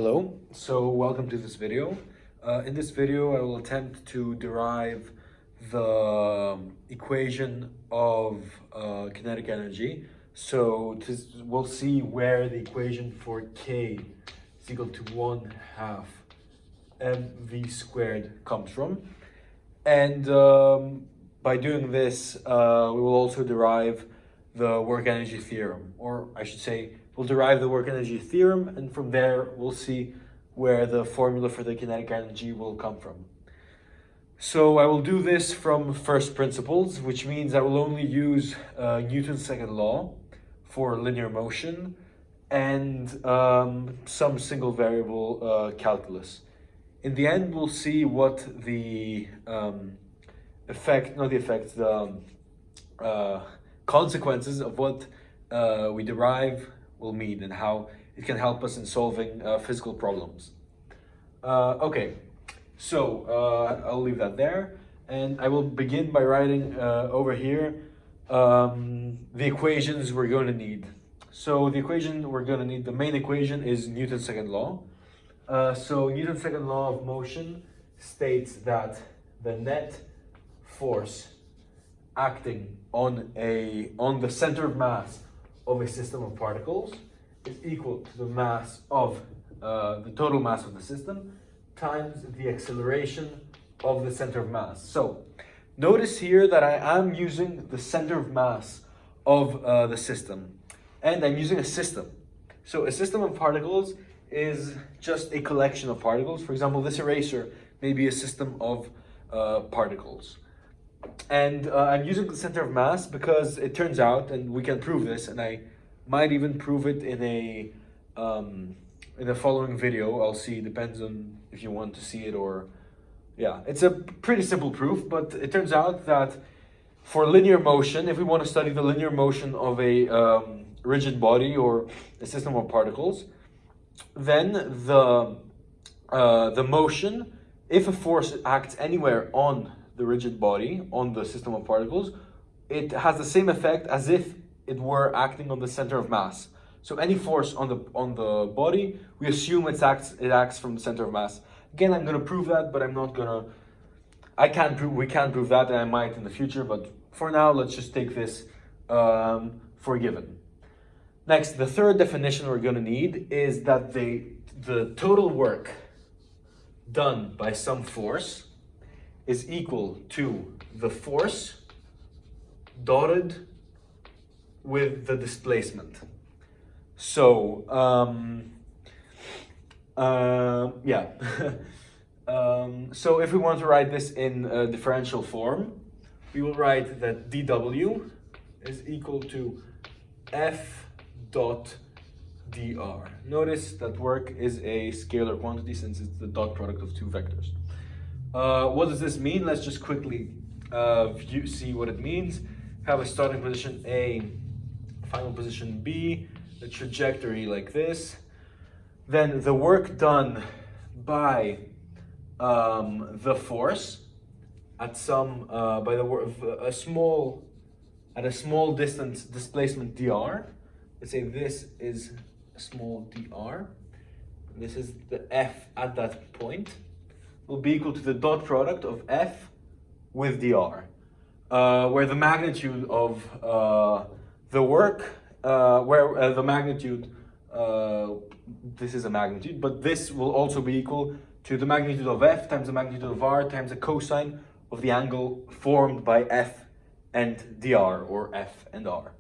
Hello, so welcome to this video. In this video, I will attempt to derive the equation of kinetic energy. We'll see where the equation for K is equal to 1/2 mv squared comes from. And by doing this, we will also derive the work energy theorem, or I should say, we'll derive the work energy theorem, and from there we'll see where the formula for the kinetic energy will come from. So I will do this from first principles, which means I will only use Newton's second law for linear motion and some single variable calculus. In the end, we'll see what the consequences of what we derive will mean and how it can help us in solving physical problems. Okay, so I'll leave that there, and I will begin by writing over here the equations we're going to need. So the equation we're going to need, the main equation is Newton's second law. So Newton's second law of motion states that the net force acting on the center of mass of a system of particles is equal to the mass of the total mass of the system times the acceleration of the center of mass. So notice here that I am using the center of mass of the system, and I'm using a system. So a system of particles is just a collection of particles. For example, this eraser may be a system of particles. And I'm using the center of mass because it turns out, and we can prove this, and I might even prove it in a following video. I'll see, depends on if you want to see it, or yeah, it's a pretty simple proof, but it turns out that for linear motion, if we want to study the linear motion of a rigid body or a system of particles, then the motion, if a force acts anywhere on the rigid body, on the system of particles, it has the same effect as if it were acting on the center of mass. So any force on the body, we assume it acts from the center of mass. Again, I'm going to prove that, but we can't prove that, and I might in the future, but for now, let's just take this for a given. Next, the third definition we're going to need is that the total work done by some force is equal to the force dotted with the displacement. So, yeah. So if we want to write this in a differential form, we will write that dW is equal to F dot dr. Notice that work is a scalar quantity since it's the dot product of two vectors. What does this mean? Let's just quickly see what it means. Have a starting position A, final position B, the trajectory like this. Then the work done by the force at some at a small distance displacement dr. Let's say this is a small dr. This is the F at that point. Will be equal to the dot product of F with dr, where the magnitude of the work, the magnitude, this is a magnitude, but this will also be equal to the magnitude of F times the magnitude of R times the cosine of the angle formed by F and dr, or F and R.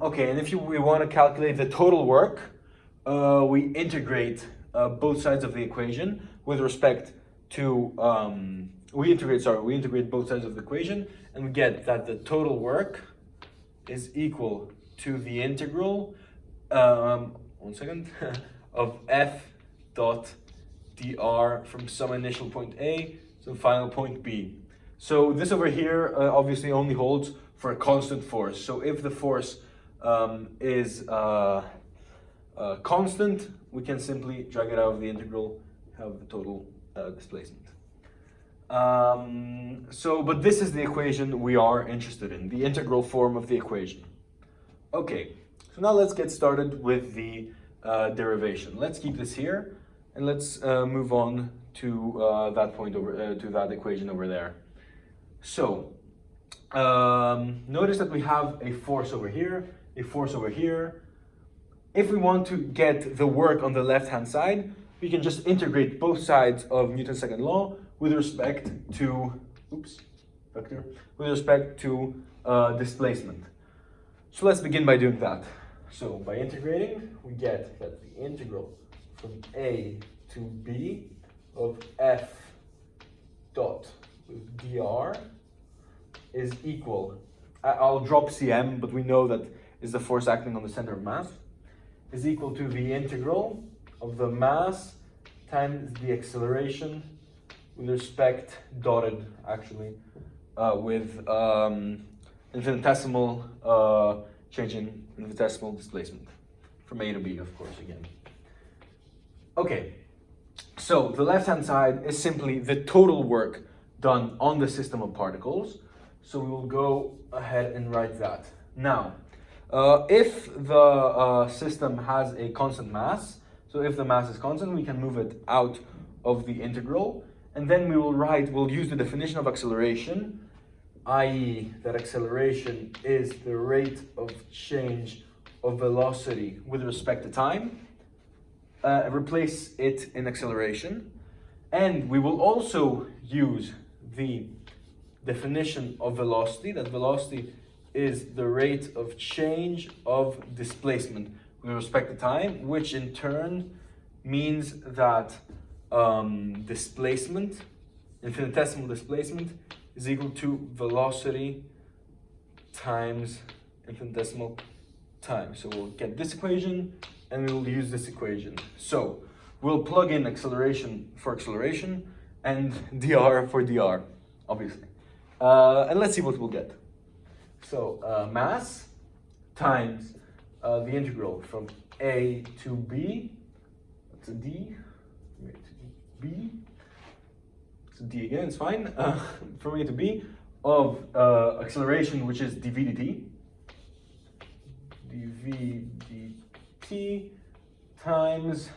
Okay, and if we want to calculate the total work, we integrate both sides of the equation with respect to, we integrate both sides of the equation, and we get that the total work is equal to the integral, of F dot dr from some initial point A to final point B. So this over here obviously only holds for a constant force. So if the force is constant, we can simply drag it out of the integral, have the total displacement. But this is the equation we are interested in, the integral form of the equation. Okay, so now let's get started with the derivation. Let's keep this here, and let's move on to that point over to that equation over there. So notice that we have a force over here, a force over here. If we want to get the work on the left-hand side, we can just integrate both sides of Newton's second law with respect to, vector, with respect to displacement. So let's begin by doing that. So by integrating, we get that the integral from A to B of f dot with dr is equal, I'll drop cm, but we know that is the force acting on the center of mass, is equal to the integral of the mass times the acceleration with respect, dotted actually, with infinitesimal change in infinitesimal displacement from A to B, of course, again. Okay, so the left-hand side is simply the total work done on the system of particles. So we will go ahead and write that. Now, if the system has a constant mass, so if the mass is constant, we can move it out of the integral, and then we'll use the definition of acceleration, i.e. that acceleration is the rate of change of velocity with respect to time, replace it in acceleration, and we will also use the definition of velocity, that velocity is the rate of change of displacement with respect to time, which in turn means that displacement, infinitesimal displacement, is equal to velocity times infinitesimal time. So we'll get this equation and we will use this equation. So we'll plug in acceleration for acceleration and dr for dr, obviously. And let's see what we'll get. So mass times the integral from A to B, that's a D, B, it's a D again, it's fine, from A to B, of acceleration, which is dv dt, dv dt times,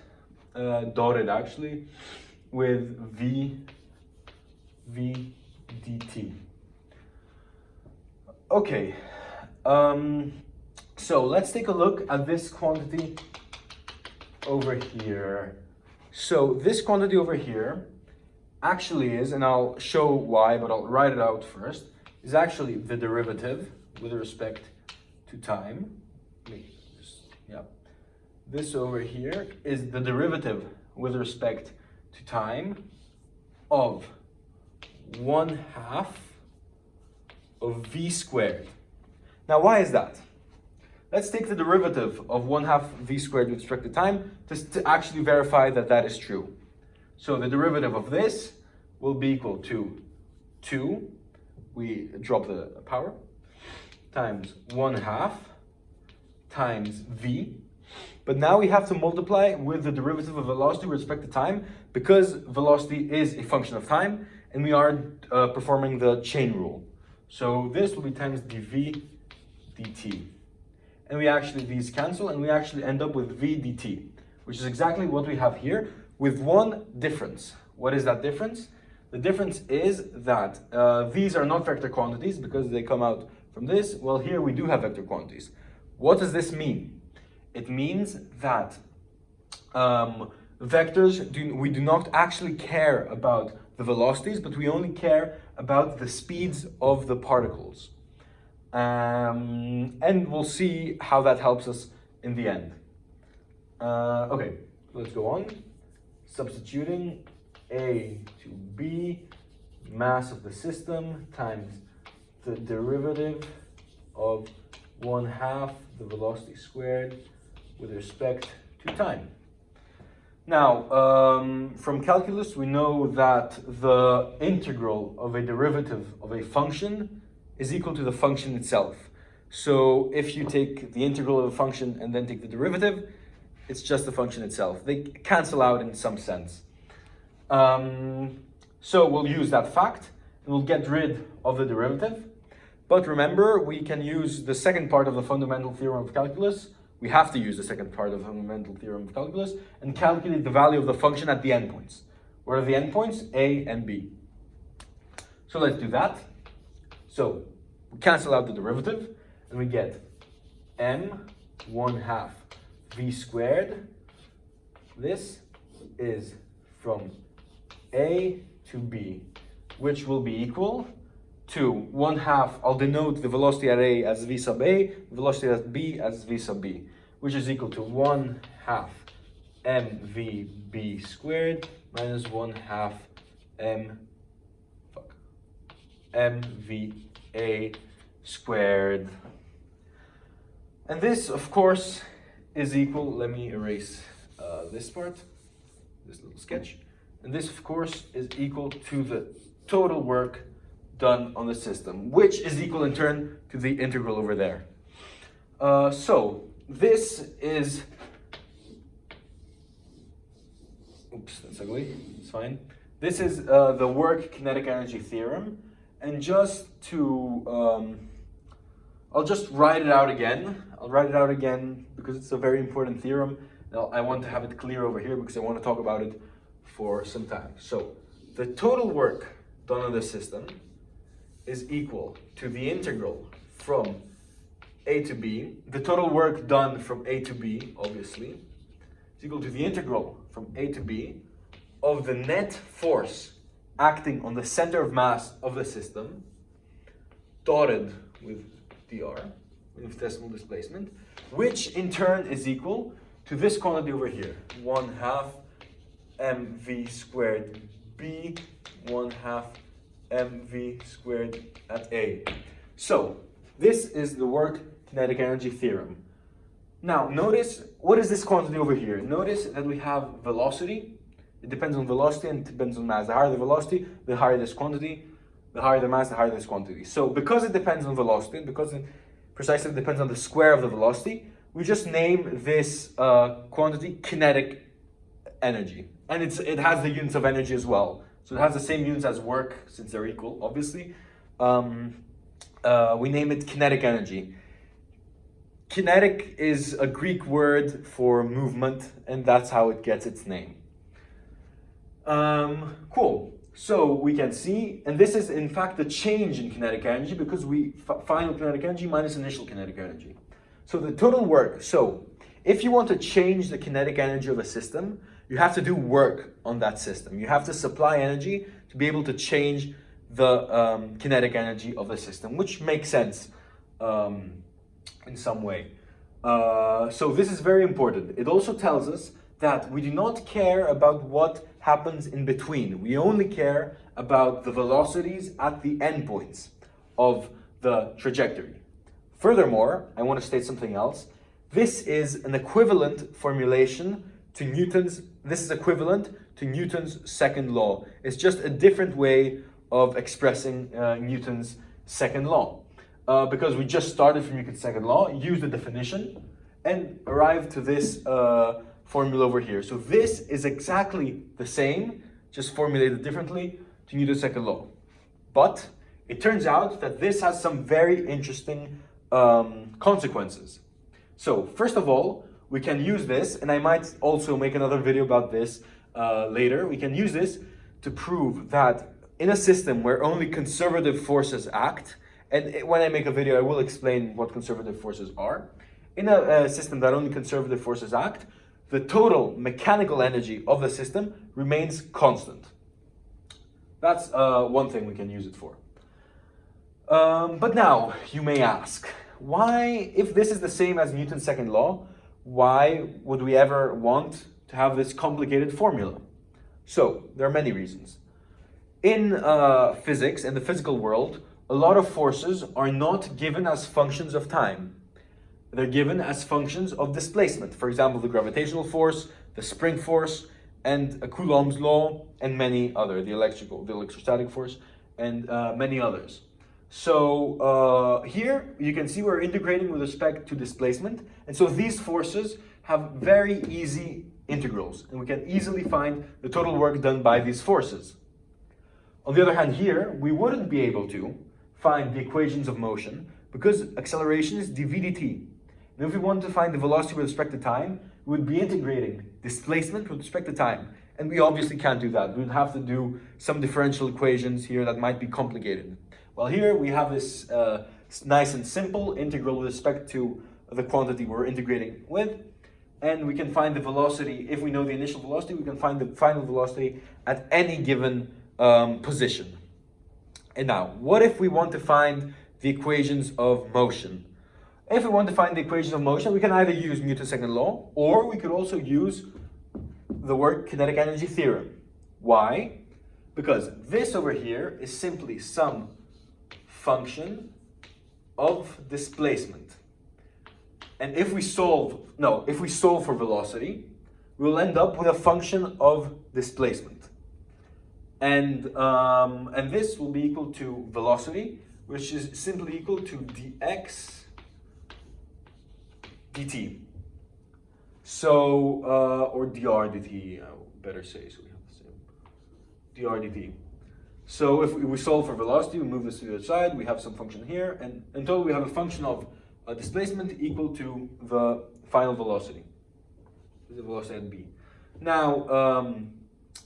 dotted actually, with v dt. Okay, so let's take a look at this quantity over here. So this quantity over here actually is, and I'll show why, but I'll write it out first, is actually the derivative with respect to time. This over here is the derivative with respect to time of 1/2 of v squared. Now, why is that? Let's take the derivative of 1/2 v squared with respect to time to actually verify that that is true. So the derivative of this will be equal to 2, we drop the power, times 1/2 times v. But now we have to multiply with the derivative of velocity with respect to time, because velocity is a function of time and we are performing the chain rule. So this will be times dv dt. And these cancel, and we actually end up with v dt, which is exactly what we have here, with one difference. What is that difference? The difference is that these are not vector quantities because they come out from this. Well, here we do have vector quantities. What does this mean? It means that vectors, we do not actually care about the velocities, but we only care about the speeds of the particles. And we'll see how that helps us in the end. Okay, let's go on. Substituting A to B, mass of the system times the derivative of 1/2 the velocity squared with respect to time. Now, from calculus, we know that the integral of a derivative of a function is equal to the function itself. So if you take the integral of a function and then take the derivative, it's just the function itself. They cancel out in some sense. So we'll use that fact and we'll get rid of the derivative. But remember, we can use the second part of the fundamental theorem of calculus, we have to use the second part of the fundamental theorem of calculus and calculate the value of the function at the endpoints. What are the endpoints? A and B. So let's do that. So we cancel out the derivative and we get m1/2 v squared. This is from A to B, which will be equal to 1/2, I'll denote the velocity at A as v sub A, the velocity at B as v sub B, which is equal to 1/2 mvb squared minus 1/2 mva squared. And this, of course, is equal, let me erase this part, this little sketch. And this, of course, is equal to the total work done on the system, which is equal in turn to the integral over there. So this is, oops, that's ugly, it's fine. This is the work kinetic energy theorem. And just to, I'll just write it out again. I'll write it out again because it's a very important theorem. Now, I want to have it clear over here because I want to talk about it for some time. So the total work done on the system is equal to the integral from A to B. The total work done from A to B, obviously, is equal to the integral from A to B of the net force acting on the center of mass of the system, dotted with dr, infinitesimal displacement, which in turn is equal to this quantity over here, 1/2 mv squared B, 1/2 mv squared at A. So this is the work kinetic energy theorem. Now notice, what is this quantity over here? Notice that we have velocity. It depends on velocity and it depends on mass. The higher the velocity, the higher this quantity. The higher the mass, the higher this quantity. So because it depends on velocity, because it precisely depends on the square of the velocity, we just name this quantity kinetic energy. And it has the units of energy as well. So it has the same units as work, since they're equal, obviously. We name it kinetic energy. Kinetic is a Greek word for movement, and that's how it gets its name. Cool. So we can see, and this is in fact the change in kinetic energy because we final kinetic energy minus initial kinetic energy. So the total work. So if you want to change the kinetic energy of a system, you have to do work on that system. You have to supply energy to be able to change the kinetic energy of the system, which makes sense in some way. So this is very important. It also tells us that we do not care about what happens in between. We only care about the velocities at the endpoints of the trajectory. Furthermore, I want to state something else. This is an equivalent formulation to Newton's, this is equivalent to Newton's second law. It's just a different way of expressing Newton's second law. Because we just started from Newton's second law, used the definition, and arrived to this formula over here. So this is exactly the same, just formulated differently to Newton's second law. But it turns out that this has some very interesting consequences. So first of all, we can use this, and I might also make another video about this later. We can use this to prove that in a system where only conservative forces act, and when I make a video, I will explain what conservative forces are. In a system that only conservative forces act, the total mechanical energy of the system remains constant. That's one thing we can use it for. But now, you may ask, why, if this is the same as Newton's second law, why would we ever want to have this complicated formula? So, there are many reasons. In physics, in the physical world, a lot of forces are not given as functions of time. They're given as functions of displacement. For example, the gravitational force, the spring force, and a Coulomb's law, and many other, the electrostatic force, and many others. So here you can see we're integrating with respect to displacement. And so these forces have very easy integrals, and we can easily find the total work done by these forces. On the other hand, here, we wouldn't be able to find the equations of motion because acceleration is dv dt. And if we want to find the velocity with respect to time, we would be integrating displacement with respect to time. And we obviously can't do that. We would have to do some differential equations here that might be complicated. Well, here we have this nice and simple integral with respect to the quantity we're integrating with. And we can find the velocity. If we know the initial velocity, we can find the final velocity at any given position. And now, what if we want to find the equations of motion? If we want to find the equations of motion, we can either use Newton's second law, or we could also use the word kinetic energy theorem. Why? Because this over here is simply some function of displacement. And if we solve for velocity, we'll end up with a function of displacement. And this will be equal to velocity, which is simply equal to dx dt. So, or dr dt, I would better say, so we have the same. Dr dt. So if we solve for velocity, we move this to the other side, we have some function here, and in total we have a function of displacement equal to the final velocity. This is the velocity at b. Now,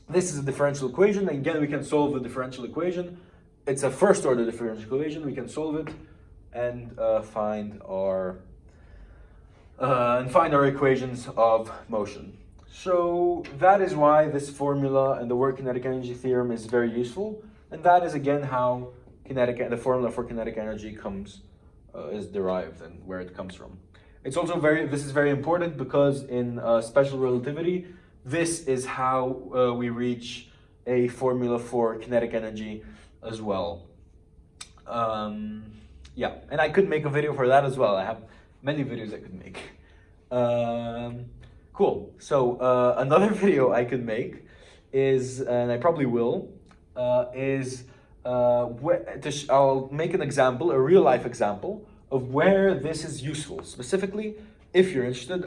this is a differential equation. Again, we can solve the differential equation. It's a first order differential equation. We can solve it and find our equations of motion. So that is why this formula and the word kinetic energy theorem is very useful. And that is again how the formula for kinetic energy is derived and where it comes from. It's also this is very important because in special relativity, this is how we reach a formula for kinetic energy as well. Yeah, and I could make a video for that as well. I have many videos I could make. Cool. So another video I could make is, and I probably will, I'll make an example, a real life example of where this is useful. Specifically, if you're interested,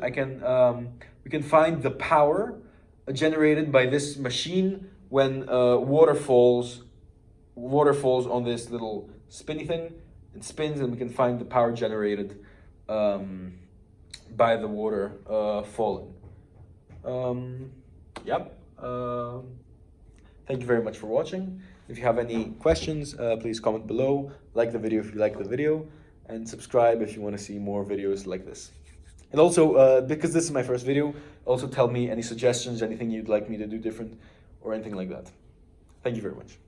we can find the power generated by this machine when water falls on this little spinny thing. It spins, and we can find the power generated by the water falling. Yep. Thank you very much for watching. If you have any questions, please comment below. Like the video if you like the video, and subscribe if you want to see more videos like this. And also, because this is my first video, also tell me any suggestions, anything you'd like me to do different, or anything like that. Thank you very much.